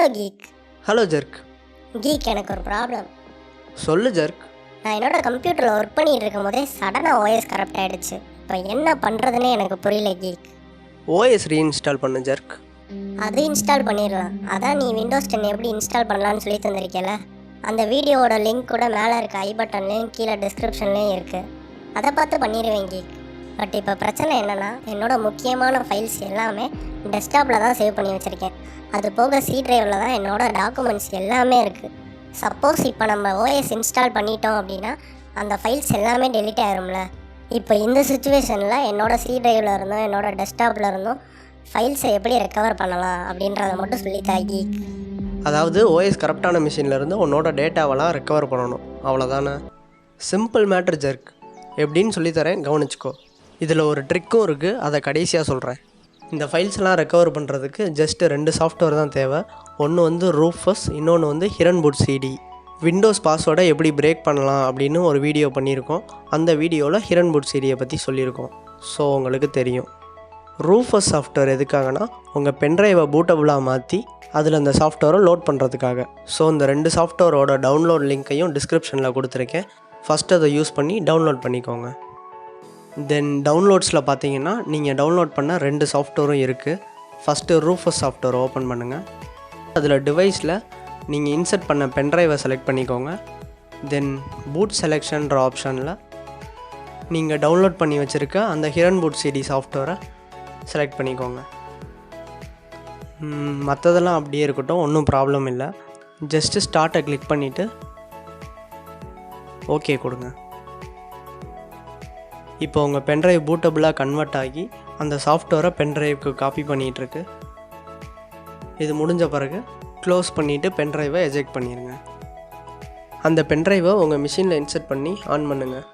Hello geek. Hello jerk. Geek, எனக்கு ஒரு problem. சொல்லு ஜர்க். நான் என்னோட கம்ப்யூட்டரில் ஒர்க் பண்ணிகிட்டு இருக்கும் போதே சடனாக ஓஎஸ் கரப்ட் ஆகிடுச்சு. இப்போ என்ன பண்ணுறதுன்னே எனக்கு புரியல கீக். ஓஎஸ் ரீஇன்ஸ்டால் பண்ணு ஜர்க். அது இன்ஸ்டால் பண்ணிடலாம். அதான் நீ விண்டோஸ் 10 எப்படி இன்ஸ்டால் பண்ணலான்னு சொல்லி தந்திருக்கல. அந்த வீடியோவோட லிங்க் கூட மேலே இருக்க ஐ பட்டன்லேயும் கீழே டிஸ்கிரிப்ஷன்லேயும் இருக்குது. அதை பார்த்து பண்ணிடுவேன் கீக். பட் இப்போ பிரச்சனை என்னென்னா, என்னோட முக்கியமான ஃபைல்ஸ் எல்லாமே டெஸ்க்டாப்பில் தான் சேவ் பண்ணி வச்சுருக்கேன். அது போக சி டிரைவில் தான் என்னோடய டாக்குமெண்ட்ஸ் எல்லாமே இருக்குது. சப்போஸ் இப்போ நம்ம ஓஎஸ் இன்ஸ்டால் பண்ணிட்டோம் அப்படின்னா அந்த ஃபைல்ஸ் எல்லாமே டெலிட் ஆகிரும்ல. இப்போ இந்த சுச்சுவேஷனில் என்னோடய சி டிரைவில் இருந்தும் என்னோடய டெஸ்க்டாப்பில் இருந்தும் ஃபைல்ஸை எப்படி ரெக்கவர் பண்ணலாம் அப்படின்றத மட்டும் சொல்லித்தாக்கி. அதாவது ஓஎஸ் கரெக்டான மிஷின்லேருந்து உன்னோட டேட்டாவெல்லாம் ரெக்கவர் பண்ணணும், அவ்வளோதானே? Simple matter jerk. எப்படின்னு சொல்லித்தரேன், கவனிச்சிக்கோ. இதில் ஒரு ட்ரிக்கும் இருக்குது, அதை கடைசியாக சொல்கிறேன். இந்த ஃபைல்ஸ்லாம் ரெக்கவர் பண்ணுறதுக்கு ஜஸ்ட்டு 2 சாஃப்ட்வேர் தான் தேவை. ஒன்று ரூஃபஸ், இன்னொன்று ஹிரன் பூட் CD. விண்டோஸ் பாஸ்வேர்டை எப்படி பிரேக் பண்ணலாம் அப்படின்னு ஒரு வீடியோ பண்ணியிருக்கோம். அந்த வீடியோவில் ஹிரன் பூட் CDயை பற்றி சொல்லியிருக்கோம். ஸோ உங்களுக்கு தெரியும். ரூஃபஸ் சாஃப்ட்வேர் எதுக்காகனா, உங்கள் பென்ட்ரைவை பூட்டபுளாக மாற்றி அதில் அந்த சாஃப்ட்வேரை லோட் பண்ணுறதுக்காக. ஸோ இந்த 2 சாஃப்ட்வேரோட டவுன்லோட் லிங்க்கையும் டிஸ்கிரிப்ஷனில் கொடுத்துருக்கேன். ஃபஸ்ட்டு அதை யூஸ் பண்ணி டவுன்லோட் பண்ணிக்கோங்க. தென் டவுன்லோட்ஸில் பார்த்தீங்கன்னா நீங்கள் டவுன்லோட் பண்ண 2 சாஃப்ட்வேரும் இருக்குது. ஃபஸ்ட்டு ரூஃபஸ் சாஃப்ட்வேர் ஓப்பன் பண்ணுங்கள். அதில் டிவைஸில் நீங்கள் இன்சர்ட் பண்ண பென்ட்ரைவை செலக்ட் பண்ணிக்கோங்க. தென் பூட் செலெக்ஷன்ற ஆப்ஷனில் நீங்கள் டவுன்லோட் பண்ணி வச்சுருக்க அந்த ஹிரன் பூட் CD சாஃப்ட்வேரை செலக்ட் பண்ணிக்கோங்க. மற்றதெல்லாம் அப்படியே இருக்கட்டும், ஒன்றும் ப்ராப்ளம் இல்லை. ஜஸ்ட்டு ஸ்டார்ட்டை கிளிக் பண்ணிவிட்டு ஓகே கொடுங்க. இப்போ உங்கள் பென்ட்ரைவ் பூட்டபுளாக கன்வெர்ட் ஆகி அந்த சாஃப்ட்வேரை பென்ட்ரைவுக்கு காப்பி பண்ணிகிட்ருக்கு. இது முடிஞ்ச பிறகு க்ளோஸ் பண்ணிவிட்டு பென்ட்ரைவை எஜெக்ட் பண்ணிடுங்க. அந்த பென்ட்ரைவை உங்கள் மிஷினில் இன்சர்ட் பண்ணி ஆன் பண்ணுங்கள்.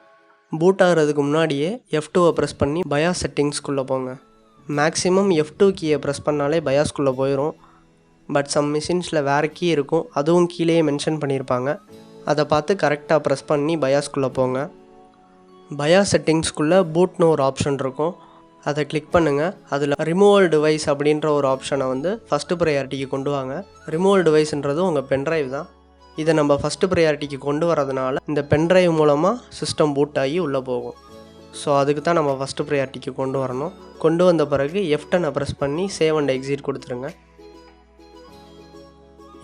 பூட் ஆகிறதுக்கு முன்னாடியே F2 ப்ரெஸ் பண்ணி பயாஸ் செட்டிங்ஸ்குள்ளே போங்க. மேக்ஸிமம் F2 கீயை ப்ரெஸ் பண்ணாலே பயாஸ்குள்ளே போயிடும். பட் சம் மிஷின்ஸில் வேறு கீ இருக்கும், அதுவும் கீழேயே மென்ஷன் பண்ணியிருப்பாங்க. அதை பார்த்து கரெக்டாக ப்ரெஸ் பண்ணி பயாஸ்குள்ளே போங்க. பயாஸ் செட்டிங்ஸ்குள்ளே பூட்னு ஒரு ஆப்ஷன் இருக்கும், அதை கிளிக் பண்ணுங்கள். அதில் ரிமூவல் டிவைஸ் அப்படின்ற ஒரு ஆப்ஷனை ஃபஸ்ட்டு ப்ரையாரிட்டிக்கு கொண்டு வாங்க. ரிமூவல் டிவைஸ்ன்றது உங்கள் பென்ட்ரைவ் தான். இதை நம்ம ஃபஸ்ட்டு ப்ரையாரிட்டிக்கு கொண்டு வரதுனால இந்த பென்ட்ரைவ் மூலமாக சிஸ்டம் பூட் ஆகி உள்ளே போகும். ஸோ அதுக்கு தான் நம்ம ஃபஸ்ட்டு ப்ரையாரிட்டிக்கு கொண்டு வரணும். கொண்டு வந்த பிறகு F10 ப்ரெஸ் பண்ணி சேவ் அண்ட் எக்ஸிட் கொடுத்துருங்க.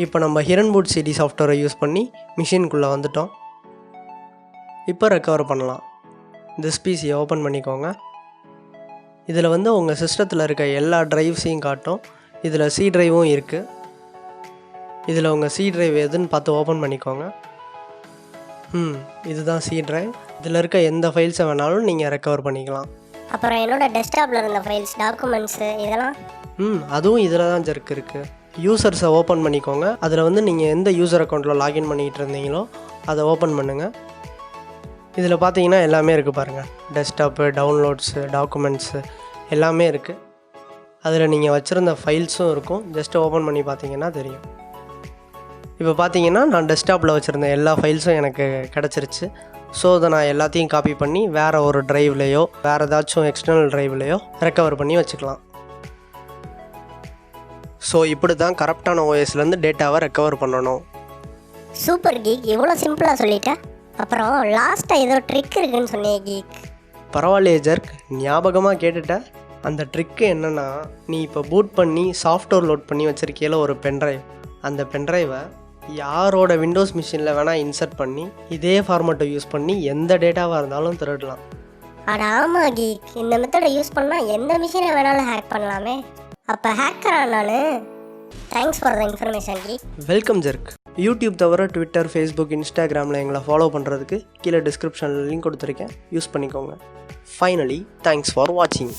இப்போ நம்ம ஹிரன் பூட் CD சாஃப்ட்வேரை யூஸ் பண்ணி மிஷினுக்குள்ளே வந்துட்டோம். இப்போ ரெக்கவர் பண்ணலாம். திஸ் பிசியை ஓப்பன் பண்ணிக்கோங்க. இதில் உங்கள் சிஸ்டத்தில் இருக்க எல்லா ட்ரைவ்ஸையும் காட்டும். இதில் சி ட்ரைவும் இருக்குது. இதில் உங்கள் சி ட்ரைவ் எதுன்னு பார்த்து ஓப்பன் பண்ணிக்கோங்க. இதுதான் சி ட்ரைவ். இதில் இருக்க எந்த ஃபைல்ஸை வேணாலும் நீங்கள் ரெக்கவர் பண்ணிக்கலாம். அப்புறம் என்னோட டெஸ்க்டாப்பில் இருந்த ஃபைல்ஸ், டாக்குமெண்ட்ஸு இதெல்லாம் அதுவும் இதில் தான் ஜர்க் இருக்குது. யூசர்ஸை ஓப்பன் பண்ணிக்கோங்க. அதில் நீங்கள் எந்த யூசர் அக்கௌண்ட்டில் லாகின் பண்ணிகிட்டு இருந்தீங்களோ அதை ஓப்பன் பண்ணுங்கள். இதில் பார்த்தீங்கன்னா எல்லாமே இருக்குது பாருங்கள். டெஸ்க்டாப்பு, டவுன்லோட்ஸு, டாக்குமெண்ட்ஸு எல்லாமே இருக்குது. அதில் நீங்கள் வச்சுருந்த ஃபைல்ஸும் இருக்கும். ஜஸ்ட்டு ஓப்பன் பண்ணி பார்த்தீங்கன்னா தெரியும். இப்போ பார்த்தீங்கன்னா நான் டெஸ்க்டாப்பில் வச்சுருந்த எல்லா ஃபைல்ஸும் எனக்கு கிடச்சிருச்சு. ஸோ அதை நான் எல்லாத்தையும் காப்பி பண்ணி வேறு ஒரு ட்ரைவ்லையோ வேறு ஏதாச்சும் எக்ஸ்டர்னல் ட்ரைவ்லையோ ரெக்கவர் பண்ணி வச்சுக்கலாம். ஸோ இப்படி தான் கரெக்டான ஓஎஸ்லேருந்து டேட்டாவை ரெக்கவர் பண்ணணும். சூப்பர் கீக், இவ்வளோ சிம்பிளாக சொல்லிட்டேன். அப்புறம் லாஸ்ட்டாக ஏதோ ட்ரிக் இருக்குன்னு சொன்னேன் கீக். பரவாயில்லையே ஜர்க், ஞாபகமாக கேட்டுட்டேன். அந்த ட்ரிக்கு என்னென்னா, நீ இப்போ பூட் பண்ணி சாஃப்ட்வேர் லோட் பண்ணி வச்சுருக்கையில் ஒரு பென்ட்ரைவ், அந்த பென்ட்ரைவை யாரோட விண்டோஸ் மிஷினில் வேணால் இன்சர்ட் பண்ணி இதே ஃபார்மேட்டை யூஸ் பண்ணி எந்த டேட்டாவாக இருந்தாலும் திருடலாம். அட ஆமாம் கீக், இந்த மெத்தடை யூஸ் பண்ணால் எந்த மிஷினை வேணாலும் ஹேக் பண்ணலாமே. அப்போ ஹேக்கரா நான்? Thanks for the information geek. Welcome jerk. YouTube தவிர ட்விட்டர், ஃபேஸ்புக், இன்ஸ்டாகிராமில் எங்களை ஃபாலோ பண்ணுறதுக்கு கீழே டிஸ்கிரிப்ஷனில் லிங்க் கொடுத்துருக்கேன், யூஸ் பண்ணிக்கோங்க. ஃபைனலி தேங்க்ஸ் ஃபார் வாட்சிங்.